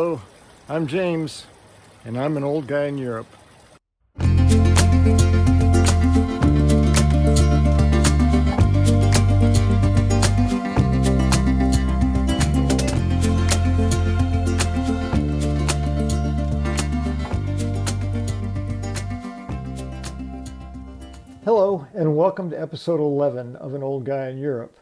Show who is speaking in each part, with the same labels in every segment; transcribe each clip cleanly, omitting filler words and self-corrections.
Speaker 1: Hello, I'm James, and I'm an old guy in Europe. Hello, and welcome to episode 11 of An Old Guy in Europe.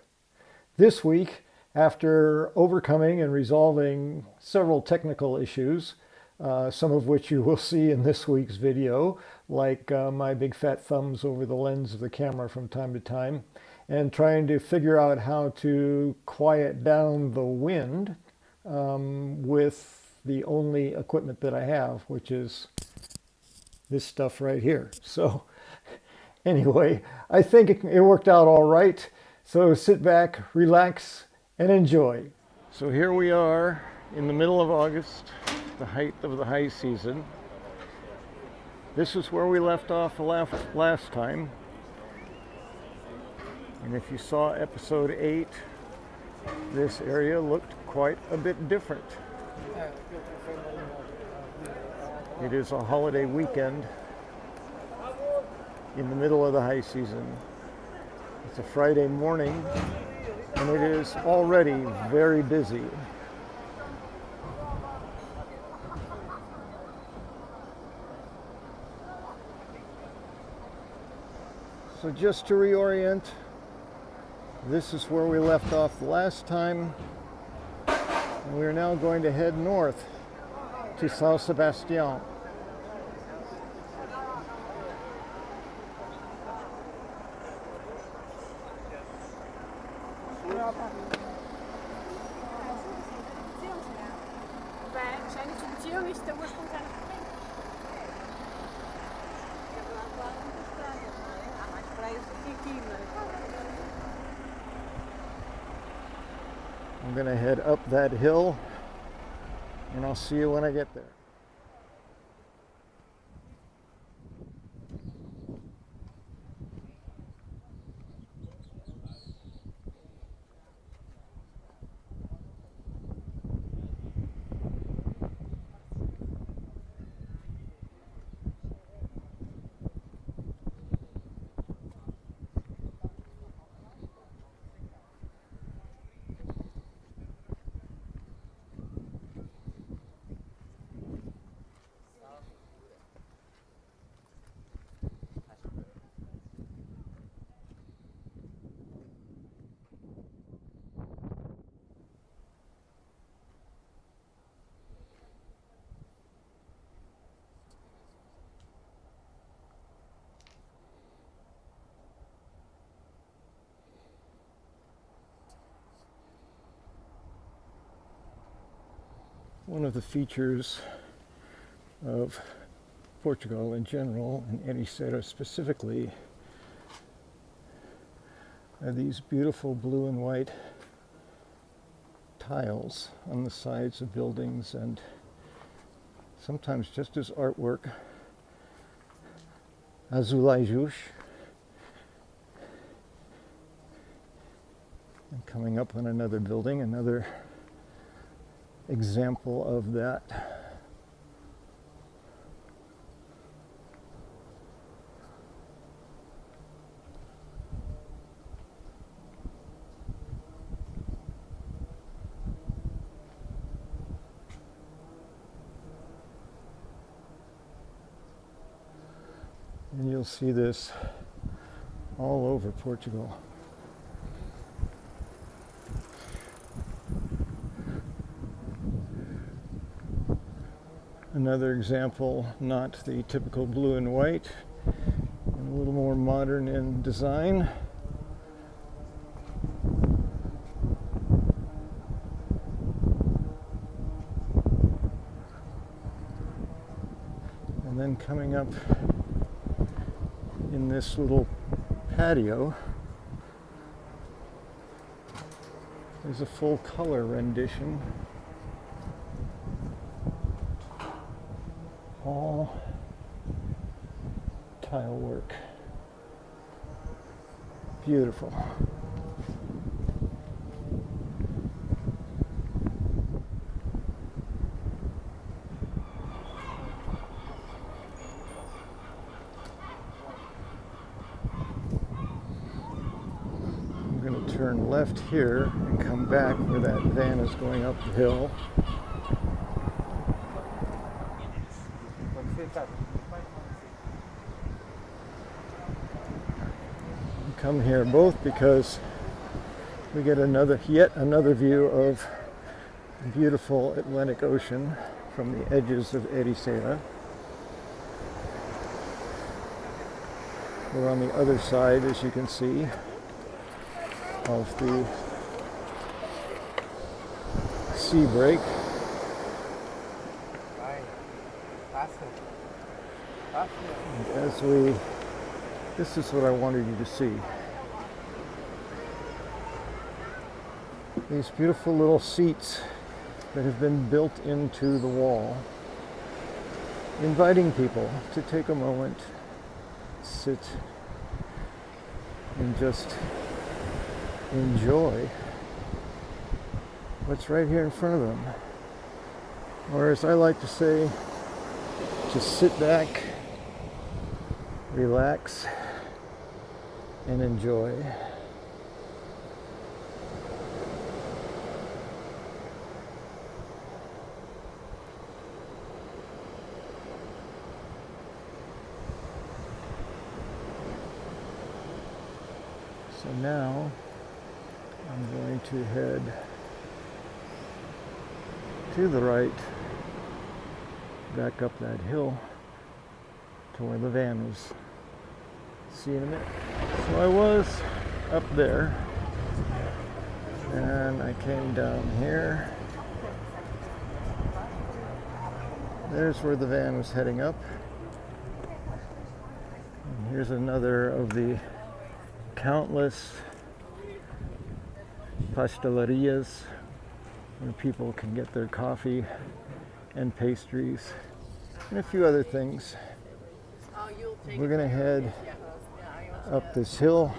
Speaker 1: This week, after overcoming and resolving several technical issues, some of which you will see in this week's video, like my big fat thumbs over the lens of the camera from time to time, and trying to figure out how to quiet down the wind with the only equipment that I have, which is this stuff right here. So anyway, I think it worked out all right. So sit back, relax, and enjoy. So here we are in the middle of August, the height of the high season. This is where we left off last time. And if you saw episode 8, this area looked quite a bit different. It is a holiday weekend in the middle of the high season. It's a Friday morning, and it is already very busy. So just to reorient, this is where we left off the last time, and we are now going to head north to São Sebastião. I'm going to head up that hill, and I'll see you when I get there. One of the features of Portugal in general, and Ericeira specifically, are these beautiful blue and white tiles on the sides of buildings, and sometimes just as artwork, azulejos. And coming up on another building, another example of that. And you'll see this all over Portugal. Another example, not the typical blue and white, and a little more modern in design. And then coming up in this little patio, there's a full color rendition. All tile work. Beautiful. turn left here and come back where that van is going up the hill. Come here both because we get yet another view of the beautiful Atlantic Ocean from the edges of Ericeira. We're on the other side, as you can see, of the sea break. And this is what I wanted you to see. These beautiful little seats that have been built into the wall, inviting people to take a moment, sit, and just enjoy what's right here in front of them. Or as I like to say, just sit back, relax, and enjoy. So now I'm going to head to the right, back up that hill to where the van is. See you in a minute. So I was up there and I came down here. There's where the van was heading up. And here's another of the countless pastelerias where people can get their coffee and pastries and a few other things. We're going to head up this hill,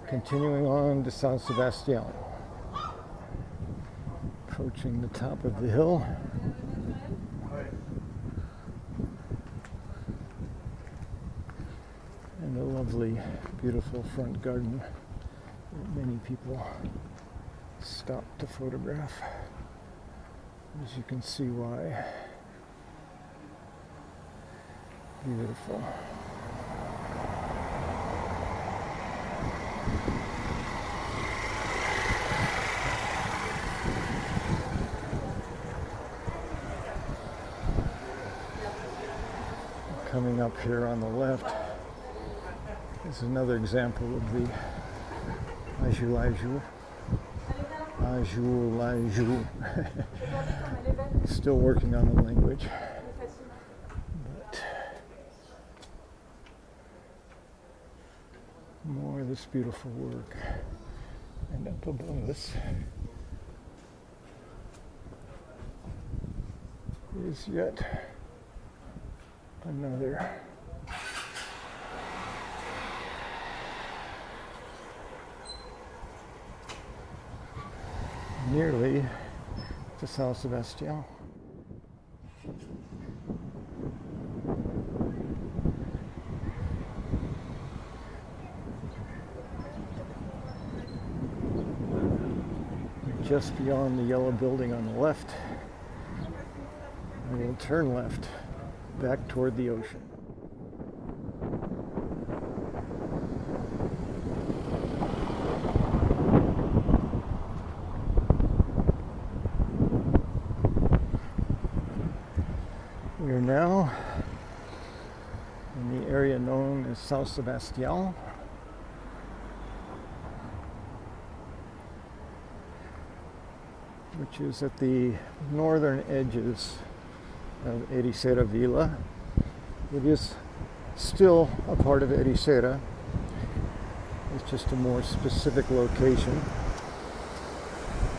Speaker 1: continuing on to San Sebastian. Approaching the top of the hill. And a lovely, beautiful front garden that many people stop to photograph. As you can see why. Beautiful. Coming up here on the left is another example of the Ajou. Still working on the language. But more of this beautiful work. And up above us is yet another nearly to San Sebastian. Just beyond the yellow building on the left, and we'll turn left back toward the ocean. We are now in the area known as San Sebastian. Which is at the northern edges of Ericeira Villa. It is still a part of Ericeira. It's just a more specific location.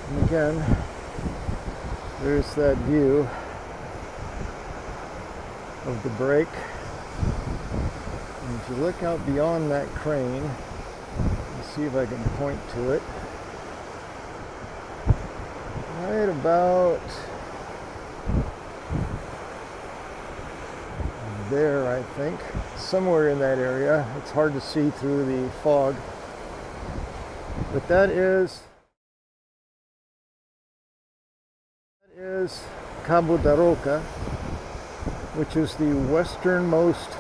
Speaker 1: And again, there's that view of the break. And if you look out beyond that crane, let's see if I can point to it. Right about there, I think. Somewhere in that area. It's hard to see through the fog. But that is Cabo da Roca, which is the westernmost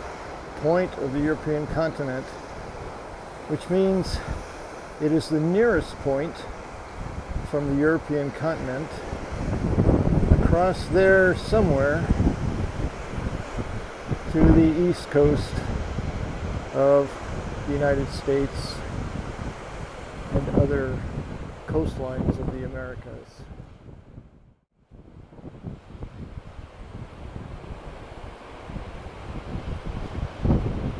Speaker 1: point of the European continent, which means it is the nearest point from the European continent across there somewhere to the east coast of the United States and other coastlines of the Americas.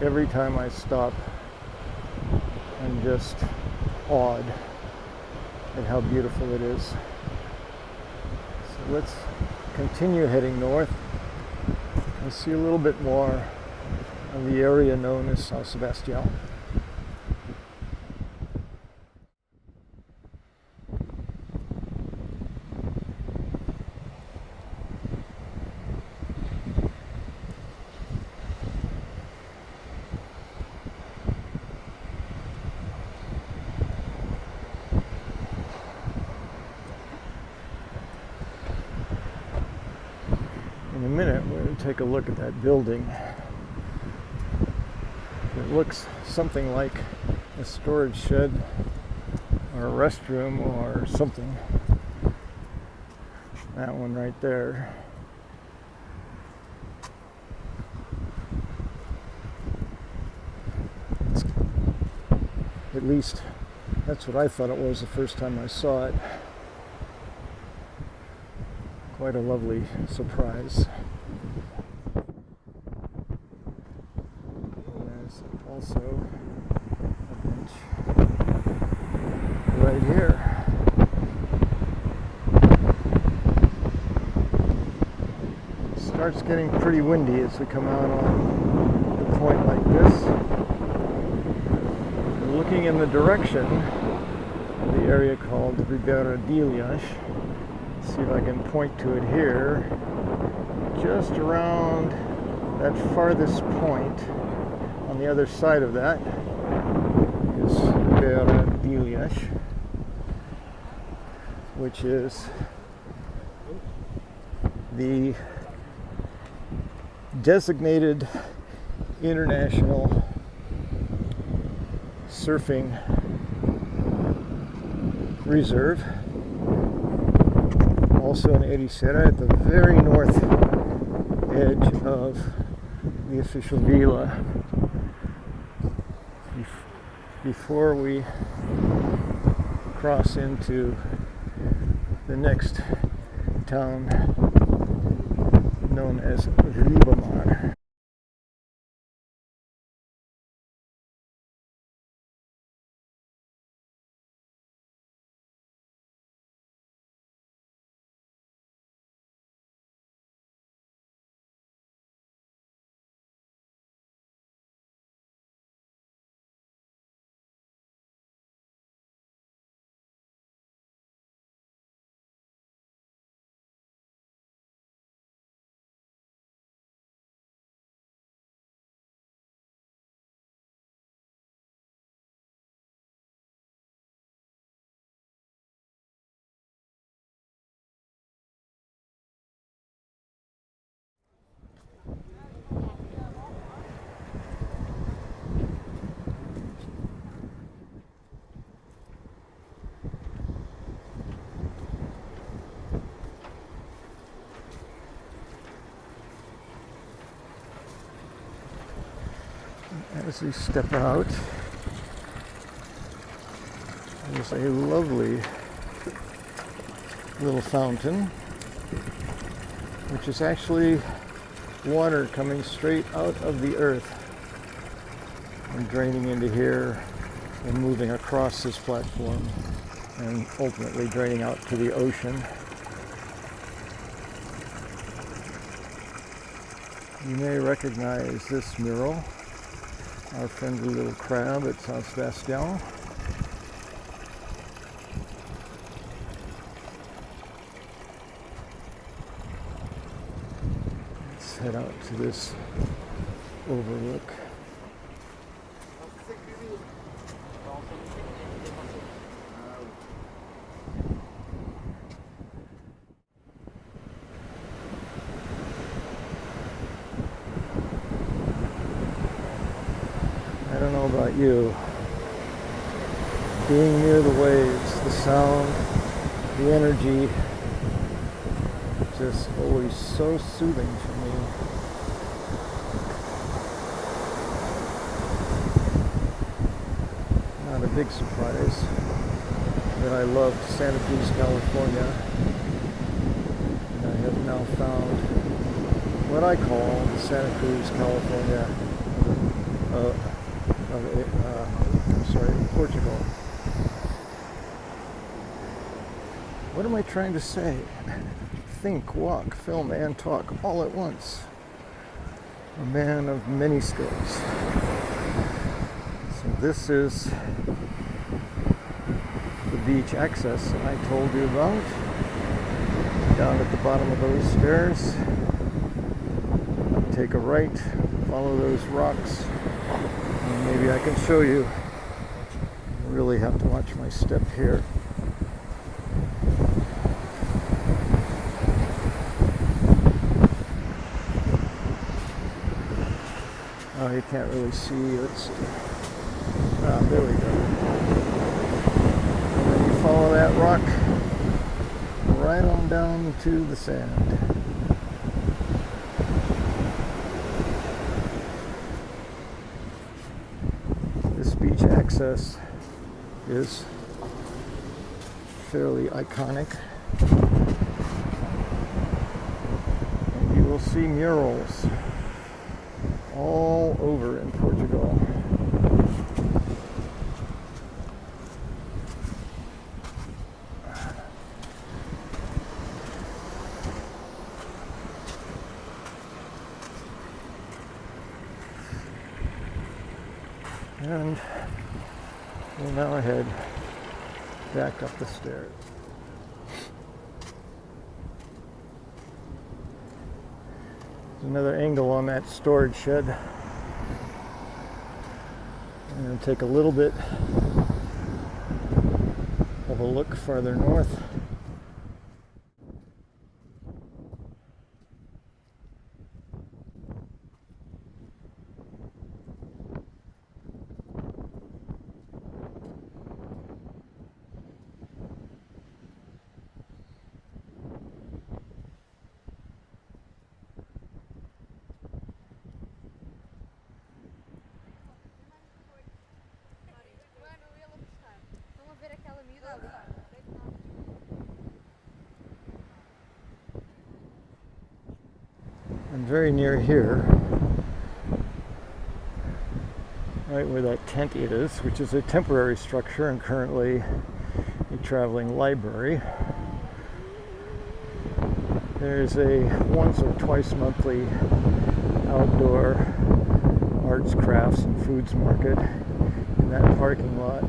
Speaker 1: Every time I stop, I'm just awed at how beautiful it is. So let's continue heading north and see a little bit more of the area known as San Sebastián. In a minute, we're going to take a look at that building. It looks something like a storage shed or a restroom or something. That one right there. At least that's what I thought it was the first time I saw it. Quite a lovely surprise. There's also a bench right here. It starts getting pretty windy as we come out on the point like this. We're looking in the direction of the area called Ribeira de Ilhas. See if I can point to it here. Just around that farthest point on the other side of that is Ribeira de Ilhas, which is the designated international surfing reserve. Also in Ericeira, at the very north edge of the official villa. Before we cross into the next town known as Ribamar. As we step out, there's a lovely little fountain, which is actually water coming straight out of the earth and draining into here and moving across this platform and ultimately draining out to the ocean. You may recognize this mural, our friendly little crab at San Sebastián. Let's head out to this overlook. don't know about you. Being near the waves, the sound, the energy, just always so soothing for me. Not a big surprise that I loved Santa Cruz, California. And I have now found what I call the Santa Cruz, California Portugal. What am I trying to say? Think, walk, film, and talk all at once. A man of many skills. So this is the beach access I told you about. Down at the bottom of those stairs. Take a right, follow those rocks, and maybe I can show you. I really have to watch my step here. Oh, you can't really see. Let's see. Ah, there we go. And then you follow that rock right on down to the sand. This beach access is fairly iconic. And you will see murals all over in Portugal. And we'll now head back up the stairs. There's another angle on that storage shed. I'm going to take a little bit of a look farther north. I'm very near here, right where that tent is, which is a temporary structure and currently a traveling library. There's a once or twice monthly outdoor arts, crafts, and foods market in that parking lot.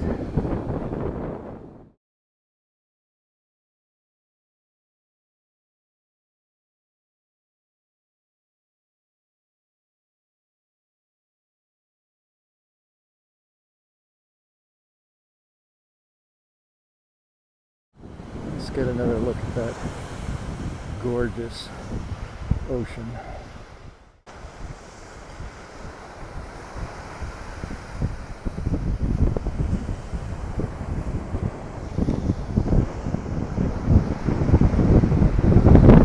Speaker 1: Let's get another look at that gorgeous ocean.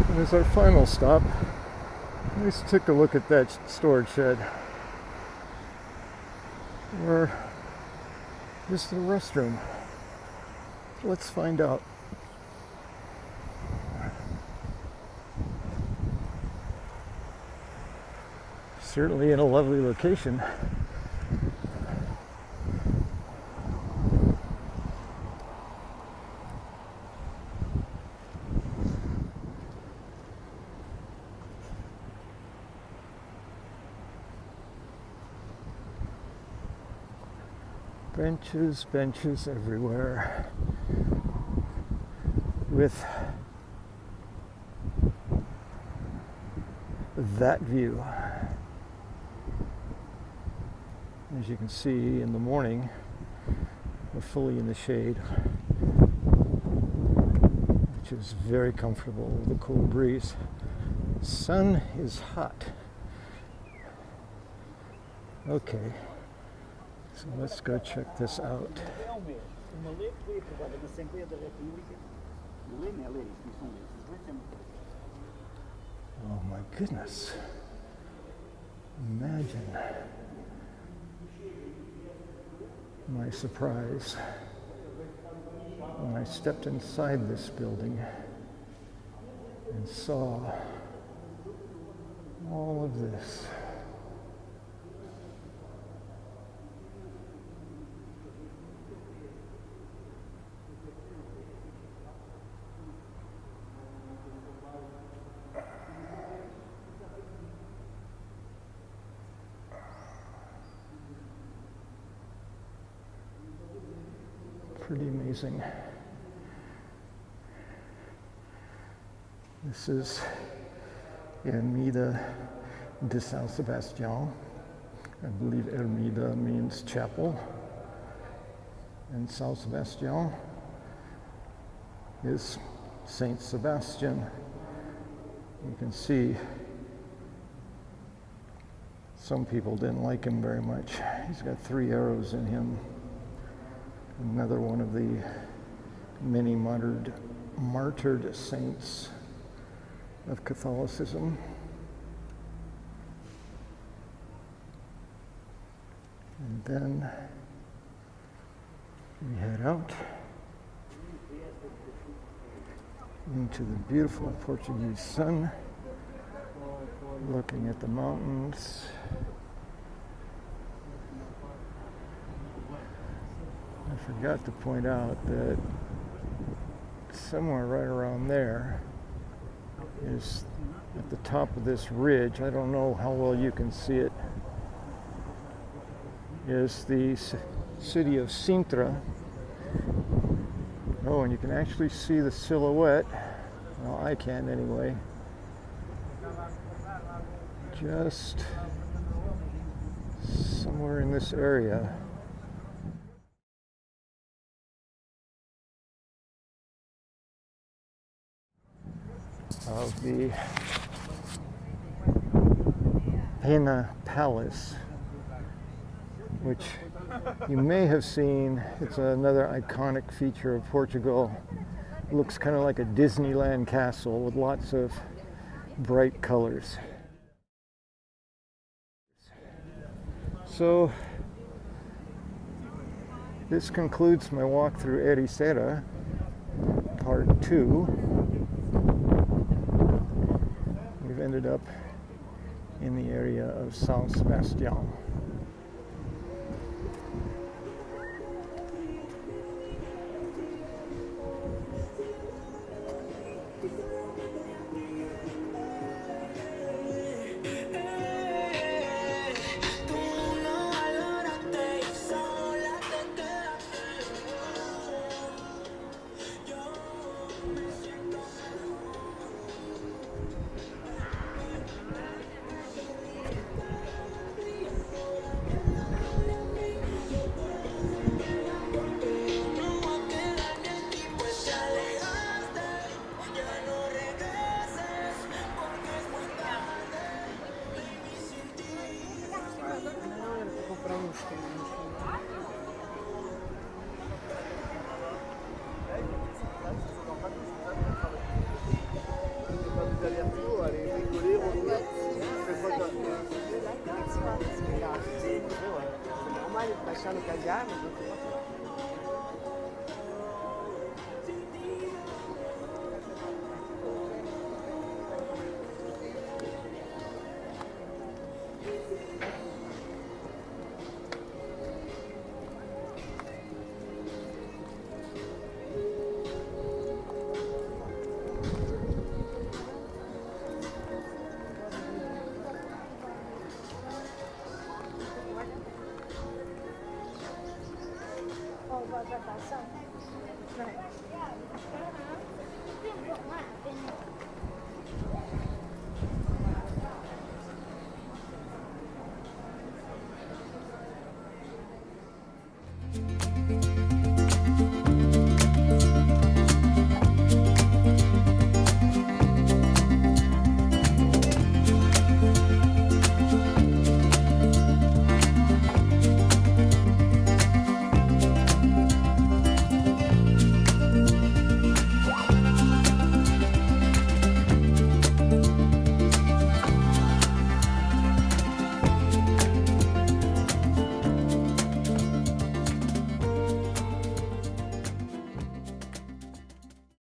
Speaker 1: And as our final stop, let's take a look at that storage shed. Or just the restroom. Let's find out. Certainly in a lovely location. Benches everywhere with that view. As you can see in the morning, we're fully in the shade, which is very comfortable with a cool breeze. Sun is hot. Okay, So let's go check this out. Oh my goodness. Imagine my surprise when I stepped inside this building and saw all of this. Pretty amazing. This is Ermida de San Sebastian. I believe Ermida means chapel. And San Sebastian is Saint Sebastian. You can see some people didn't like him very much. He's got 3 arrows in him. Another one of the many martyred saints of Catholicism. And then we head out into the beautiful Portuguese sun, looking at the mountains. I forgot to point out that somewhere right around there is at the top of this ridge, I don't know how well you can see it, is the city of Sintra. Oh, and you can actually see the silhouette. Well, I can anyway. Just somewhere in this area. Of the Pena Palace, which you may have seen. It's another iconic feature of Portugal. It looks kind of like a Disneyland castle with lots of bright colors. So this concludes my walk through Ericeira, part 2. We've ended up in the area of San Sebastian.
Speaker 2: Baixar no cadeado?